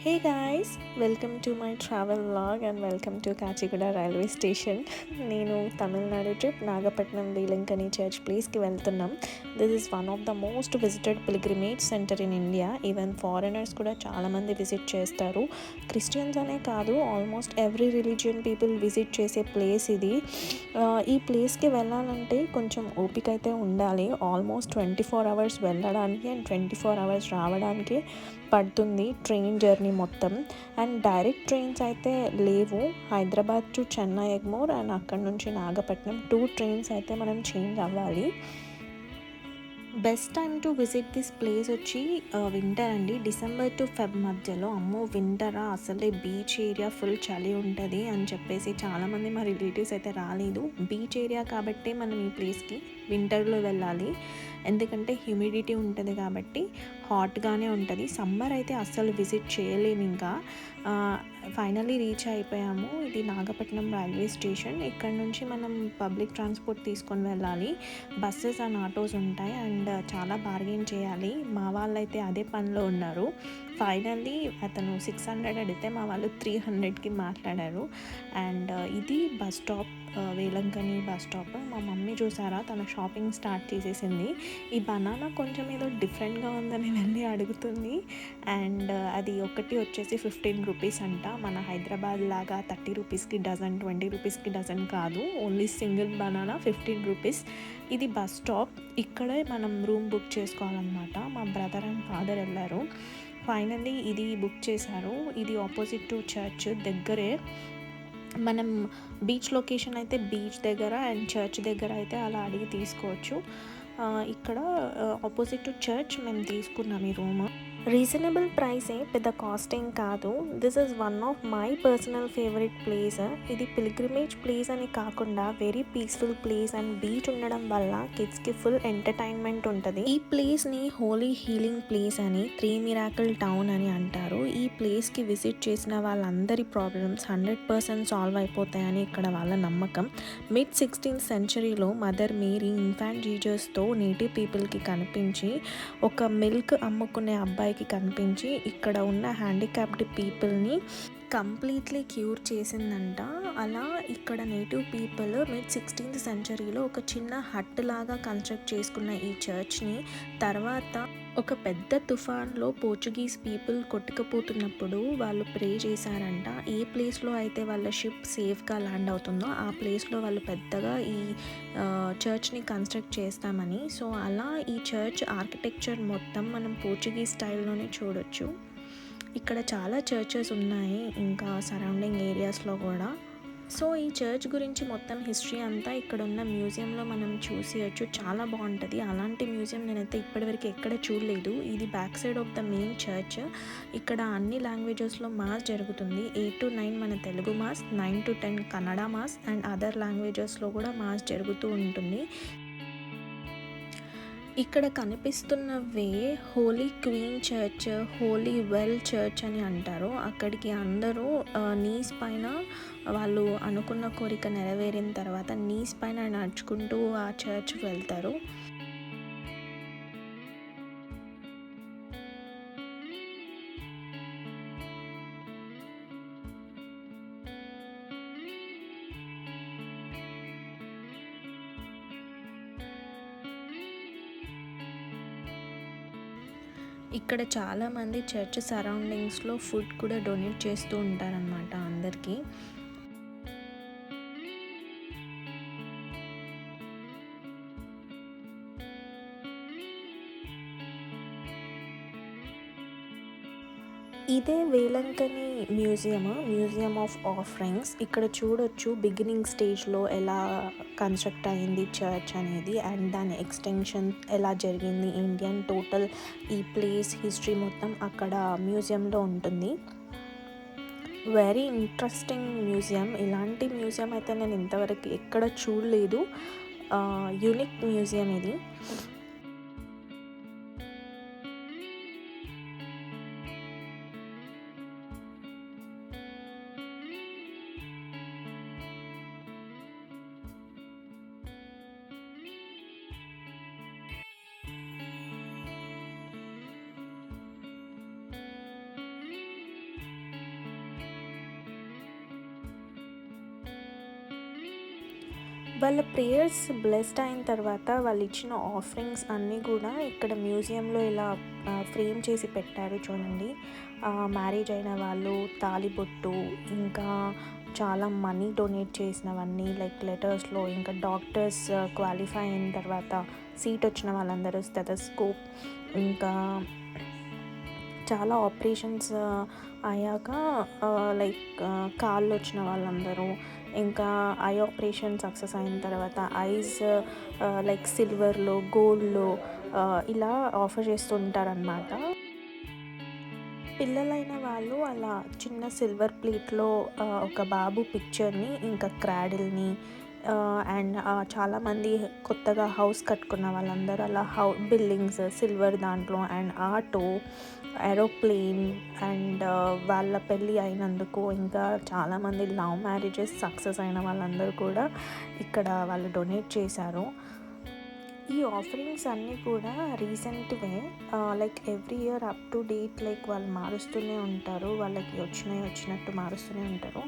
Hey guys, welcome to my travel vlog and welcome to Kachiguda railway station. నేను Tamil Nadu trip Nagapattinam Velankanni church ప్లేస్కి వెళ్తున్నాం. This is one of the most visited pilgrimage centre in India. Even foreigners కూడా చాలామంది visit చేస్తారు. Christians అనే కాదు, almost every religion people visit చేసే place ఇది. ఈ ప్లేస్కి వెళ్ళాలంటే కొంచెం ఓపిక అయితే ఉండాలి. ఆల్మోస్ట్ 24 hours వెళ్ళడానికి అండ్ 24 hours రావడానికి పడుతుంది ట్రైన్ జర్నీ మొత్తం. అండ్ డైరెక్ట్ ట్రైన్స్ అయితే లేవు. హైదరాబాద్ టు చెన్నై ఎగ్మోర్ అండ్ అక్కడ నుంచి నాగపట్నం 2 ట్రైన్స్ అయితే మనం చేంజ్ అవ్వాలి. Best time to visit this place వచ్చి వింటర్ అండి. డిసెంబర్ టు ఫెబ్ మధ్యలో. అమ్మో వింటరా, అసలే బీచ్ ఏరియా ఫుల్ చలి ఉంటుంది అని చెప్పేసి చాలామంది మా రిలేటివ్స్ అయితే రాలేదు. బీచ్ ఏరియా కాబట్టి మనం ఈ ప్లేస్కి వింటర్లో వెళ్ళాలి, ఎందుకంటే హ్యూమిడిటీ ఉంటుంది కాబట్టి హాట్గానే ఉంటుంది. సమ్మర్ అయితే అస్సలు విజిట్ చేయలేము. ఇంకా ఫైనల్లీ రీచ్ అయిపోయాము. ఇది నాగపట్నం రైల్వే స్టేషన్. ఇక్కడ నుంచి మనం పబ్లిక్ ట్రాన్స్పోర్ట్ తీసుకొని వెళ్ళాలి. బస్సెస్ అండ్ ఆటోస్ ఉంటాయి అండ్ చాలా బార్గెన్ చేయాలి. మా వాళ్ళైతే అదే పనిలో ఉన్నారు. ఫైనల్లీ అతను 600 అడిగితే మా వాళ్ళు 300కి మాట్లాడారు. అండ్ ఇది bus stop, Velankanni bus stop. మా మమ్మీ చూసారా, తన షాపింగ్ స్టార్ట్ చేసేసింది. ఈ బనానా కొంచెం ఏదో డిఫరెంట్గా ఉందని వెళ్ళి అడుగుతుంది. అండ్ అది ఒకటి వచ్చేసి 15 రూపీస్ అంట. మన హైదరాబాద్ లాగా 30 రూపీస్కి డజన్, 20 రూపీస్కి డజన్ కాదు. Only single banana 15 rupees. ఇది బస్ స్టాప్. ఇక్కడే మనం రూమ్ బుక్ చేసుకోవాలన్నమాట. మా బ్రదర్ అండ్ ఫాదర్ వెళ్ళారు. ఫైనల్లీ ఇది బుక్ చేశారు. ఇది ఆపోజిట్ టు చర్చ్ దగ్గరే. మనం బీచ్ లొకేషన్ అయితే బీచ్ దగ్గర అండ్ చర్చ్ దగ్గర అయితే అలా అడిగి తీసుకోవచ్చు. ఇక్కడ ఆపోజిట్ టు చర్చ్ మేము తీసుకున్నాం ఈ రూమ్. రీజనబుల్ ప్రైసే, పెద్ద కాస్ట్ ఏం కాదు. This is one of my personal favourite place. ఇది పిల్గ్రిమేజ్ ప్లేస్ అని కాకుండా very peaceful place and beach ఉండడం వల్ల కిడ్స్కి ఫుల్ ఎంటర్టైన్మెంట్ ఉంటుంది. ఈ ప్లేస్ని హోలీ హీలింగ్ ప్లేస్ అని, 3 మిరాకిల్ టౌన్ అని అంటారు. ఈ ప్లేస్కి విజిట్ చేసిన వాళ్ళందరి ప్రాబ్లమ్స్ 100% సాల్వ్ అయిపోతాయని ఇక్కడ వాళ్ళ నమ్మకం. మిడ్ 16th centuryలో మదర్ మేరీ ఇన్ఫాంట్ జీజస్తో నేటివ్ పీపుల్కి కనిపించి, ఒక మిల్క్ అమ్ముకునే అబ్బాయికి కనిపించి ఇక్కడ ఉన్న హ్యాండిక్యాప్డ్ పీపుల్ని కంప్లీట్లీ క్యూర్ చేసిందంట. అలా ఇక్కడ నేటివ్ పీపుల్ మిడ్ 16th centuryలో ఒక చిన్న హట్ లాగా కన్స్ట్రక్ట్ చేసుకున్న ఈ చర్చ్ని తర్వాత ఒక పెద్ద తుఫాన్లో పోర్చుగీస్ పీపుల్ కొట్టుకుపోతున్నప్పుడు వాళ్ళు ప్రే చేశారంట. ఏ ప్లేస్లో అయితే వాళ్ళ షిప్ సేఫ్గా ల్యాండ్ అవుతుందో ఆ ప్లేస్లో వాళ్ళు పెద్దగా ఈ చర్చ్ని కన్స్ట్రక్ట్ చేస్తామని. సో అలా ఈ చర్చ్ ఆర్కిటెక్చర్ మొత్తం మనం పోర్చుగీస్ స్టైల్లోనే చూడొచ్చు. ఇక్కడ చాలా చర్చెస్ ఉన్నాయి ఇంకా సరౌండింగ్ ఏరియాస్లో కూడా. సో ఈ చర్చ్ గురించి మొత్తం హిస్టరీ అంతా ఇక్కడ ఉన్న మ్యూజియంలో మనం చూసేయచ్చు. చాలా బాగుంటుంది. అలాంటి మ్యూజియం నేనైతే ఇప్పటివరకు ఎక్కడ చూడలేదు. ఇది back side of the main church. ఇక్కడ అన్ని లాంగ్వేజెస్లో మాస్ జరుగుతుంది. 8 to 9 మన Telugu mass, 9 to 10 Kannada mass and other లాంగ్వేజెస్లో కూడా మాస్ జరుగుతూ ఉంటుంది. ఇక్కడ కనిపిస్తున్నవే holy queen church, holy well church అని అంటారు. అక్కడికి అందరూ నీస్ పైన వాళ్ళు అనుకున్న కోరిక నెరవేరిన తర్వాత నీస్ పైన నడుచుకుంటూ ఆ చర్చ్కి వెళ్తారు. ఇక్కడ చాలామంది చర్చ్ సరౌండింగ్స్లో ఫుడ్ కూడా డొనేట్ చేస్తూ ఉంటారనమాట అందరికీ. ఇదే వేలంకని మ్యూజియం ఆఫ్ ఆఫరింగ్స్. ఇక్కడ చూడొచ్చు బిగినింగ్ స్టేజ్లో ఎలా కన్స్ట్రక్ట్ అయింది చర్చ్ అనేది అండ్ దాని ఎక్స్టెన్షన్ ఎలా జరిగింది ఇండియన్ టోటల్ ఈ ప్లేస్ హిస్టరీ మొత్తం అక్కడ మ్యూజియంలో ఉంటుంది. Very interesting museum. ఇలాంటి మ్యూజియం అయితే నేను ఇంతవరకు ఎక్కడ చూడలేదు. యూనిక్ మ్యూజియం ఇది. వాళ్ళ ప్రేయర్స్ బ్లెస్డ్ అయిన తర్వాత వాళ్ళు ఇచ్చిన ఆఫరింగ్స్ అన్నీ కూడా ఇక్కడ మ్యూజియంలో ఇలా ఫ్రేమ్ చేసి పెట్టారు చూడండి. మ్యారేజ్ అయిన వాళ్ళు తాళిబొట్టు, ఇంకా చాలా మనీ డొనేట్ చేసినవన్నీ లైక్ లెటర్స్లో, ఇంకా డాక్టర్స్ క్వాలిఫై అయిన తర్వాత సీట్ వచ్చిన వాళ్ళందరూ స్టెథోస్కోప్, ఇంకా చాలా ఆపరేషన్స్ అయ్యాక లైక్ కాళ్ళు వచ్చిన వాళ్ళందరూ, ఇంకా ఐ ఆపరేషన్ సక్సెస్ అయిన తర్వాత ఐస్ లైక్ సిల్వర్లో, గోల్డ్లో ఇలా ఆఫర్ చేస్తూ ఉంటారనమాట. పిల్లలైన వాళ్ళు అలా చిన్న సిల్వర్ ప్లేట్లో ఒక బాబు పిక్చర్ని, ఇంకా క్రాడిల్ని, అండ్ చాలామంది కొత్తగా హౌస్ కట్టుకున్న వాళ్ళందరూ అలా బిల్డింగ్స్ సిల్వర్ దాంట్లో, అండ్ ఆటో, ఏరోప్లేన్, అండ్ వాళ్ళ పెళ్ళి అయినందుకు, ఇంకా చాలామంది లవ్ మ్యారేజెస్ సక్సెస్ అయిన వాళ్ళందరూ కూడా ఇక్కడ వాళ్ళు డొనేట్ చేశారు. ఈ ఆఫరింగ్స్ అన్నీ కూడా రీసెంట్వే, like every year up to date like వాళ్ళు మారుస్తూనే ఉంటారు, వాళ్ళకి వచ్చినట్టు మారుస్తూనే ఉంటారు.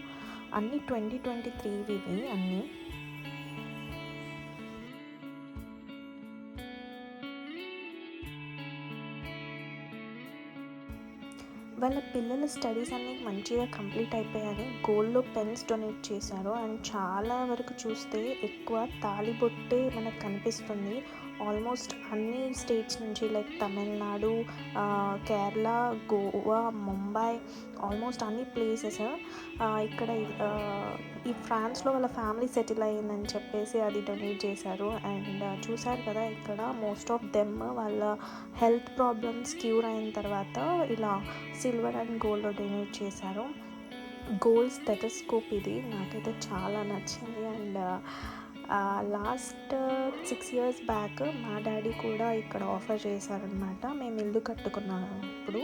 అన్నీ 2023 అన్నీ. వాళ్ళ పిల్లల స్టడీస్ అన్నీ మంచిగా కంప్లీట్ అయిపోయాయి. గోల్డ్లో పెన్స్ డొనేట్ చేశారు. అండ్ చాలా వరకు చూస్తే ఎక్కువ తాళిబొట్టే మనకు కనిపిస్తుంది. ఆల్మోస్ట్ అన్ని స్టేట్స్ నుంచి లైక్ తమిళనాడు, కేరళ, గోవా, ముంబై, ఆల్మోస్ట్ అన్ని ప్లేసెస్ ఇక్కడ ఈ ఫ్రాన్స్లో వాళ్ళ ఫ్యామిలీ సెటిల్ అయ్యిందని చెప్పేసి అది డొనేట్ చేశారు. అండ్ చూసారు కదా ఇక్కడ మోస్ట్ ఆఫ్ దెమ్ వాళ్ళ హెల్త్ ప్రాబ్లమ్స్ క్యూర్ అయిన తర్వాత ఇలా సిల్వర్ అండ్ గోల్డ్ డొనేట్ చేశారు. గోల్డ్ స్టెథోస్కోప్ ఇది నాకైతే చాలా నచ్చింది. అండ్ లాస్ట్ 6 years బ్యాక్ మా డాడీ కూడా ఇక్కడ ఆఫర్ చేశారనమాట. మేము ఇల్లు కట్టుకున్నాము ఇప్పుడు.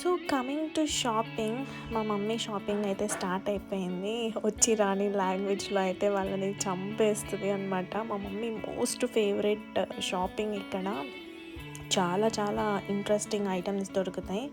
సో కమింగ్ టు షాపింగ్, మా మమ్మీ షాపింగ్ అయితే స్టార్ట్ అయిపోయింది. వచ్చి రాని లాంగ్వేజ్లో అయితే వాళ్ళని చంపేస్తుంది అనమాట. మా మమ్మీ మోస్ట్ ఫేవరెట్ షాపింగ్ ఇక్కడ. చాలా చాలా ఇంట్రెస్టింగ్ ఐటమ్స్ దొరుకుతాయి.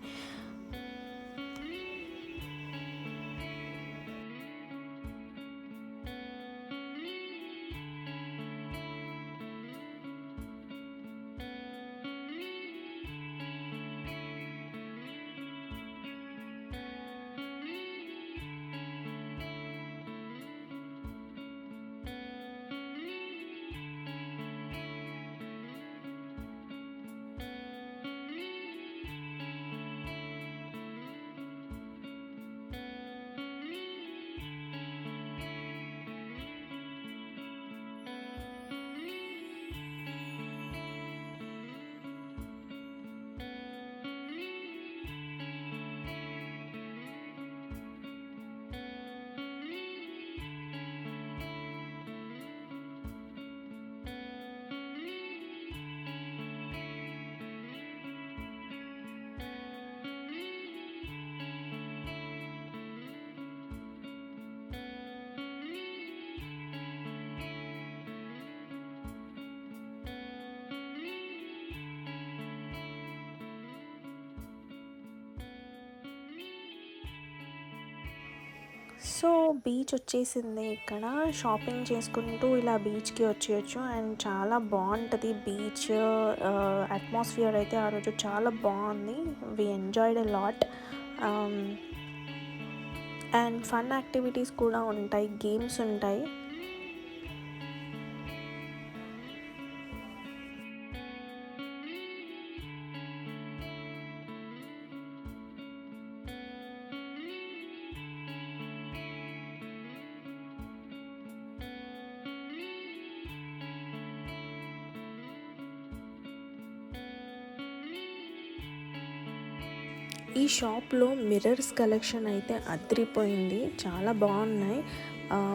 సో బీచ్ వచ్చేసింది. ఇక్కడ షాపింగ్ చేసుకుంటూ ఇలా బీచ్కి వచ్చేయచ్చు. అండ్ చాలా బాగుంటుంది బీచ్ అట్మాస్ఫియర్ అయితే ఆ రోజు చాలా బాగుంది. We enjoyed a lot. And fun activities కూడా ఉంటాయి, గేమ్స్ ఉంటాయి. ఈ షాప్లో మిర్రర్స్ కలెక్షన్ అయితే అదిరిపోయింది, చాలా బాగున్నాయి.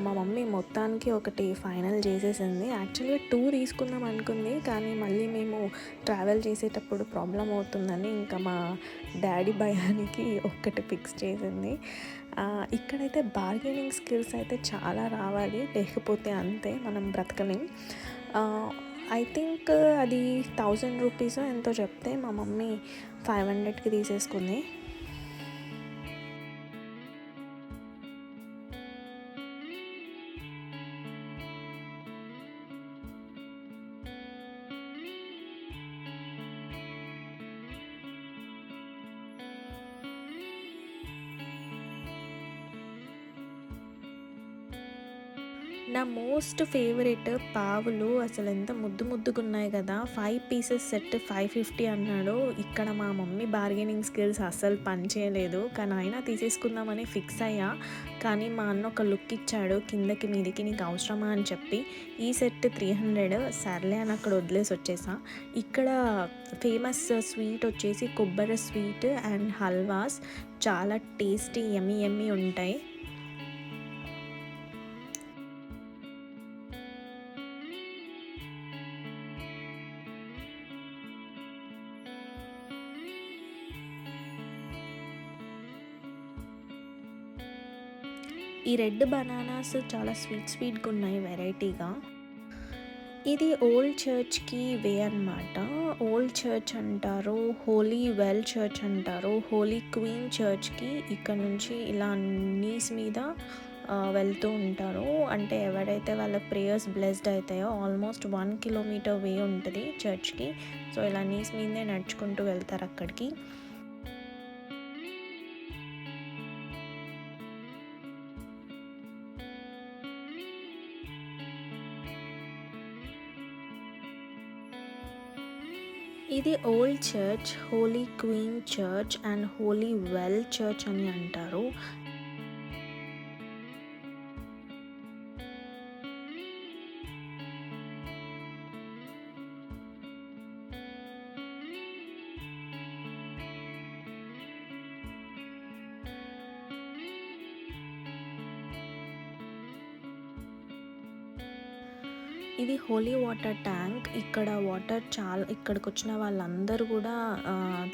మా మమ్మీ మొత్తానికి ఒకటి ఫైనల్ చేసేసింది. యాక్చువల్గా 2 తీసుకుందాం అనుకుంది, కానీ మళ్ళీ మేము ట్రావెల్ చేసేటప్పుడు ప్రాబ్లం అవుతుందని ఇంకా మా డాడీ భయానికి ఒక్కటి ఫిక్స్ చేసింది. ఇక్కడైతే బార్గెనింగ్ స్కిల్స్ అయితే చాలా రావాలి, లేకపోతే అంతే మనం బ్రతకలేం. ఐ థింక్ అది 1000 రూపీస్ ఎంతో చెప్తే మా మమ్మీ 500కి తీసేసుకుంది. నా మోస్ట్ ఫేవరెట్ పావులు, అసలు ఎంత ముద్దు ముద్దుగా ఉన్నాయి కదా. 5 పీసెస్ సెట్ 550 అన్నాడు. ఇక్కడ మా మమ్మీ బార్గెనింగ్ స్కిల్స్ అస్సలు పనిచేయలేదు, కానీ అయినా తీసేసుకుందామని ఫిక్స్ అయ్యా. కానీ మా అన్న ఒక లుక్ ఇచ్చాడు, కిందకి మీదికి నీకు అవసరమా అని చెప్పి. ఈ సెట్ 300, సర్లే అని అక్కడ వదిలేసి వచ్చేసా. ఇక్కడ ఫేమస్ స్వీట్ వచ్చేసి కొబ్బరి స్వీట్ అండ్ హల్వాస్, చాలా టేస్టీ యమ్మీ యమ్మీ ఉంటాయి. ఈ రెడ్ బనానాస్ చాలా స్వీట్గా ఉన్నాయి, వెరైటీగా. ఇది ఓల్డ్ చర్చ్కి వే అన్నమాట. ఓల్డ్ చర్చ్ అంటారు, హోలీ వెల్ చర్చ్ అంటారు, హోలీ క్వీన్ చర్చ్కి ఇక్కడ నుంచి ఇలా నీస్ మీద వెళ్తూ ఉంటారు. అంటే ఎవరైతే వాళ్ళ ప్రేయర్స్ బ్లెస్డ్ అవుతాయో, ఆల్మోస్ట్ 1 కిలోమీటర్ వే ఉంటుంది చర్చ్కి. సో ఇలా నీస్ మీదే నడుచుకుంటూ వెళ్తారు అక్కడికి. ఇది old church, holy queen church and holy well church అని అంటారు. ఇది హోలీ వాటర్ ట్యాంక్. ఇక్కడ వాటర్ చాలా, ఇక్కడికి వచ్చిన వాళ్ళందరూ కూడా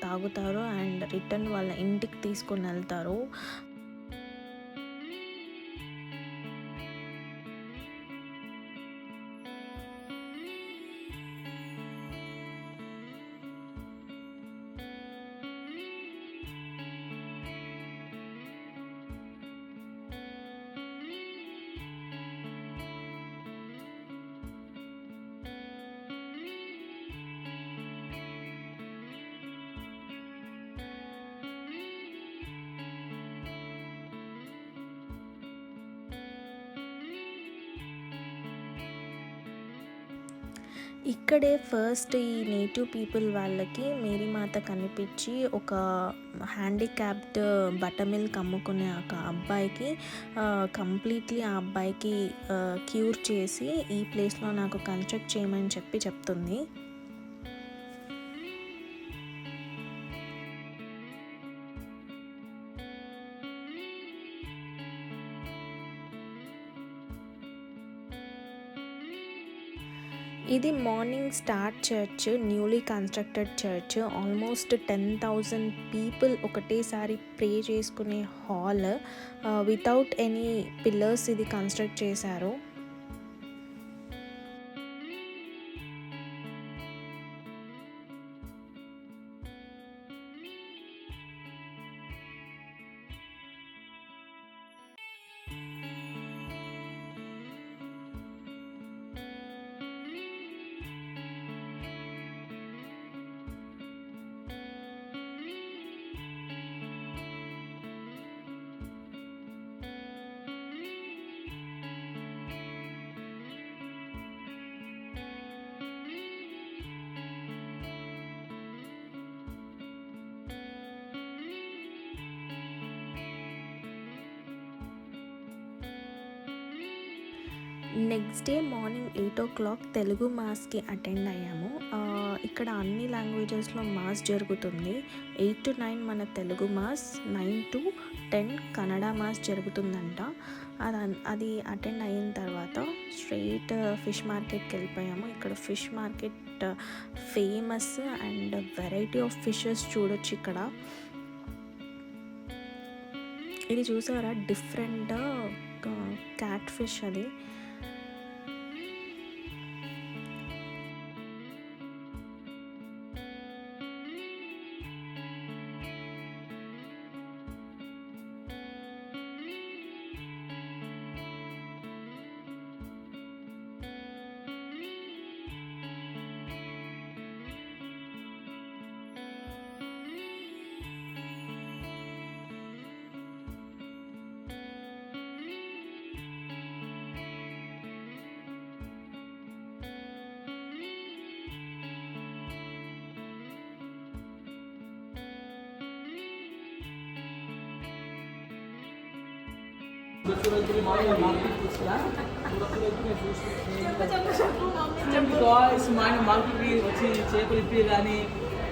తాగుతారు అండ్ రిటర్న్ వాళ్ళ ఇంటికి తీసుకొని వెళ్తారు. ఇక్కడే ఫస్ట్ ఈ నేటివ్ పీపుల్ వాళ్ళకి మేరీమాత కనిపించి ఒక హ్యాండిక్యాప్డ్ బటర్ మిల్క్ అమ్ముకునే ఒక అబ్బాయికి కంప్లీట్లీ ఆ అబ్బాయికి క్యూర్ చేసి ఈ ప్లేస్లో నాకు కన్స్ట్రక్ట్ చేయమని చెప్తుంది. ఇది morning star church, newly constructed church. Almost 10,000 people ఒకటేసారి ప్రే చేసుకునే హాల్. వితౌట్ ఎనీ పిల్లర్స్ ఇది కన్స్ట్రక్ట్ చేశారు. Next day morning 8 o'clock Telugu మాస్కి అటెండ్ అయ్యాము. ఇక్కడ అన్ని లాంగ్వేజెస్లో మాస్ జరుగుతుంది. 8 to 9 మన Telugu mass, 9 to 10 Kannada mass జరుగుతుందంట. అది అటెండ్ అయిన తర్వాత స్ట్రైట్ ఫిష్ మార్కెట్కి వెళ్ళిపోయాము. ఇక్కడ fish market famous and variety of fishes చూడొచ్చు ఇక్కడ. ఇది చూసారా, డిఫరెంట్ క్యాట్ ఫిష్ అది. మార్కెట్కి వచ్చి చేపలు ఇప్పి కానీ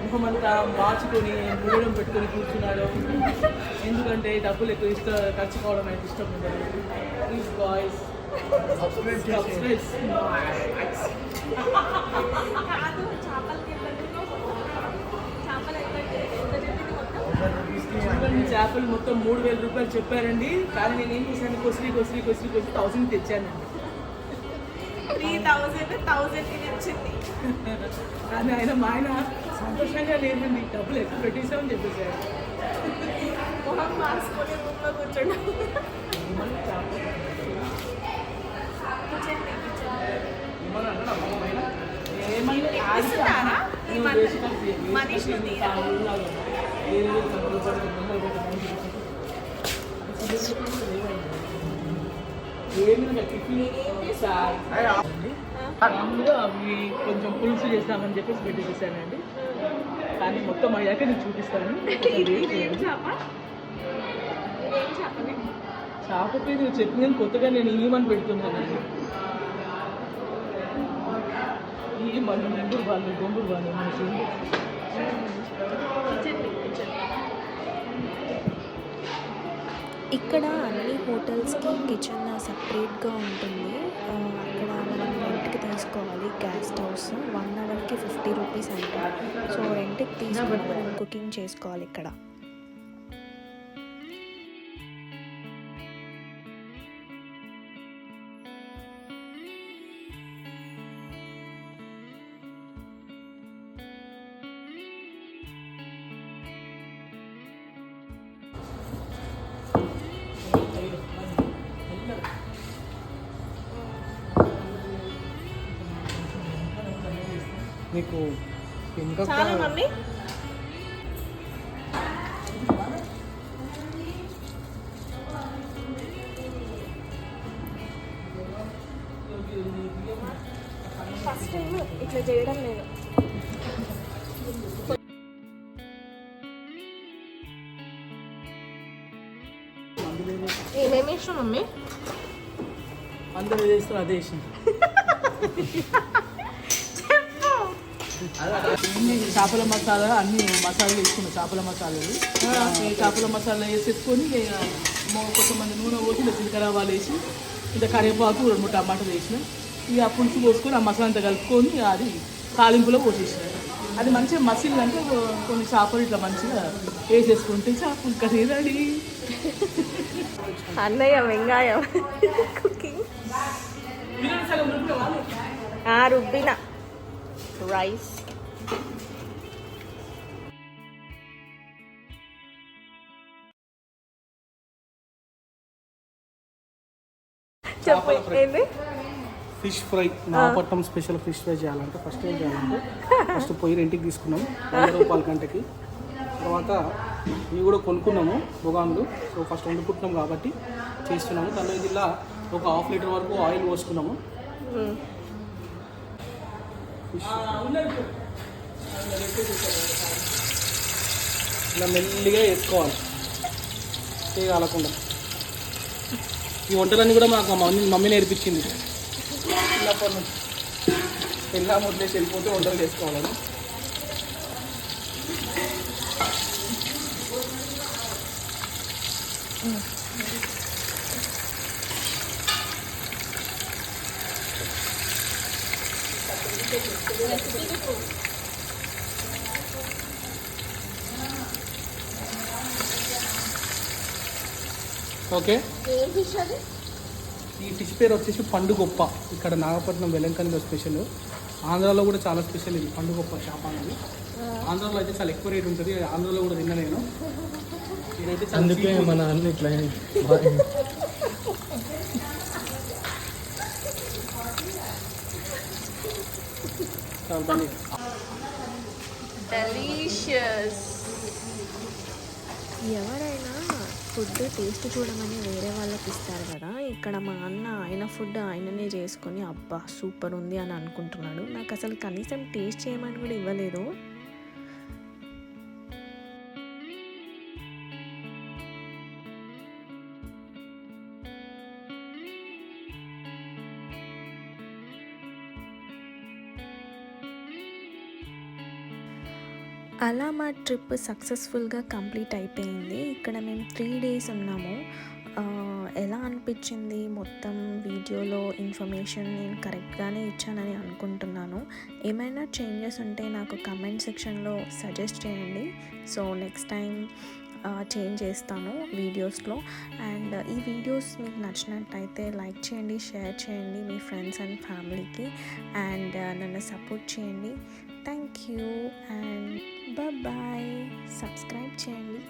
ముఖమంతా మార్చుకొని ముడడం పెట్టుకొని కూర్చున్నాడు. ఎందుకంటే డబ్బులు ఎక్కువ ఖర్చు కావడం అయితే ఇష్టం ఉండదు. ప్లీజ్ బాయ్స్ చేపలు మొత్తం 3,000 రూపాయలు చెప్పారండి. కానీ నేను ఏం చేశాను, కొసిరి 1000 తెచ్చానండి. 3,000 వచ్చింది. కానీ మా ఆయన సంతోషంగా లేదండి, డబ్బులు ఎక్కువ పెట్టేసామని చెప్పేసారు. మొహం మార్చుకొని రూమ్లో కూర్చోండి. అవి కొంచెం పులుసు చేస్తామని చెప్పేసి పెట్టేసానండి. కానీ మొత్తం అయ్యాక నేను చూపిస్తాను. చేప పేరు చెప్పింది కొత్తగా నేను ఇయ్యమని పెడుతున్నానండి. ఈ మన గొంగురు బాగా ఇక్కడ అన్ని హోటల్స్కి కిచెన్ సపరేట్గా ఉంటుంది. అక్కడ మనం రెంట్కి తీసుకోవాలి. గెస్ట్ హౌస్ 1 hourకి 50 రూపీస్ అంట. సో రెంట్కి తీసుకొని మనం కుకింగ్ చేసుకోవాలి ఇక్కడ. మీకు ఇంకా మమ్మీ ఫస్ట్ టైం ఇట్లా చేయడం లేదు. ఏమేమి ఇష్టం మమ్మీ? అందరూ చేస్తారు అదే ఇష్టం. చేపల మసాలా అన్ని మసాలాలు వేసుకున్నాం. చేపల మసాలాలు చేపల మసాలా వేసేసుకొని కొంతమంది నూనె పోసి జీలకర్ర ఆవాలు వేసి ఇంత కరివేపాకు 2-3 టమాటాలు వేసిన. ఇక పులుసు పోసుకొని ఆ మసాలా అంతా కలుపుకొని అది తాలింపులో పోసేసిన. అది మంచిగా మసిల్ అంటే కొన్ని చేపలు ఇట్లా మంచిగా వేసేసుకుంటే చేపలు కర్రీ రెడీ. అన్నయ్య వెంగాయం కుకింగ్ రుబ్బిన రైస్. చెప్పండి. Fish fry, Nagapattinam special fish fry చేయాలంటే ఫస్ట్ ఏం చేయాలంటే ఫస్ట్ పొయ్యి రెంట్కి తీసుకున్నాం 100 రూపాయల గంటకి. తర్వాత ఇవి కూడా కొనుక్కున్నాము బొగాన్లు. సో ఫస్ట్ వండుకుంటున్నాం కాబట్టి చేస్తున్నాము. దానిలో ఇలా ఒక 1/2 లీటర్ వరకు ఆయిల్ పోసుకున్నాము. ఇలా మెల్లిగా వేసుకోవాలి చేయగలకుండా. ఈ వంటలన్నీ కూడా మాకు మమ్మీ నేర్పించింది. నాగపట్నం పెళ్ళా వదిలేసి వెళ్ళిపోతే వంటలు చేసుకోవాలని. ఓకే, ఏం ఫిష్ అది? ఈ ఫిష్ పేరు వచ్చేసి పండుగొప్ప. ఇక్కడ నాగపట్నం వెలంకనిలో స్పెషల్. ఆంధ్రాలో కూడా చాలా స్పెషల్ ఇది పండుగొప్ప చేప అనేది. ఆంధ్రాలో అయితే చాలా ఎక్కువ రేట్ ఉంటుంది. ఆంధ్రాలో కూడా తిన్నా నేను. ఇదైతే చాలా అందుకే cheap. మన అన్ని ఇట్లా చాలా దాన్ని డెలీషియస్. ఎవరైనా ఫుడ్ టేస్ట్ చూడమని వేరే వాళ్ళకి ఇస్తారు కదా, ఇక్కడ మా అన్న ఆయన ఫుడ్ ఆయననే చేసుకొని అబ్బా సూపర్ ఉంది అని అనుకుంటున్నాడు. నాకు అసలు కనీసం టేస్ట్ చేయమని కూడా ఇవ్వలేదు. అలా మా ట్రిప్ సక్సెస్ఫుల్గా కంప్లీట్ అయిపోయింది. ఇక్కడ మేము 3 days ఉన్నాము. ఎలా అనిపించింది మొత్తం వీడియోలో ఇన్ఫర్మేషన్ నేను కరెక్ట్గానే ఇచ్చానని అనుకుంటున్నాను. ఏమైనా చేంజెస్ ఉంటే నాకు కమెంట్ సెక్షన్లో సజెస్ట్ చేయండి. సో నెక్స్ట్ టైం చేంజ్ చేస్తాను వీడియోస్లో. అండ్ ఈ వీడియోస్ మీకు నచ్చినట్టయితే లైక్ చేయండి, షేర్ చేయండి మీ ఫ్రెండ్స్ అండ్ ఫ్యామిలీకి. అండ్ నన్ను సపోర్ట్ చేయండి. Thank you and bye. Subscribe చేయండి.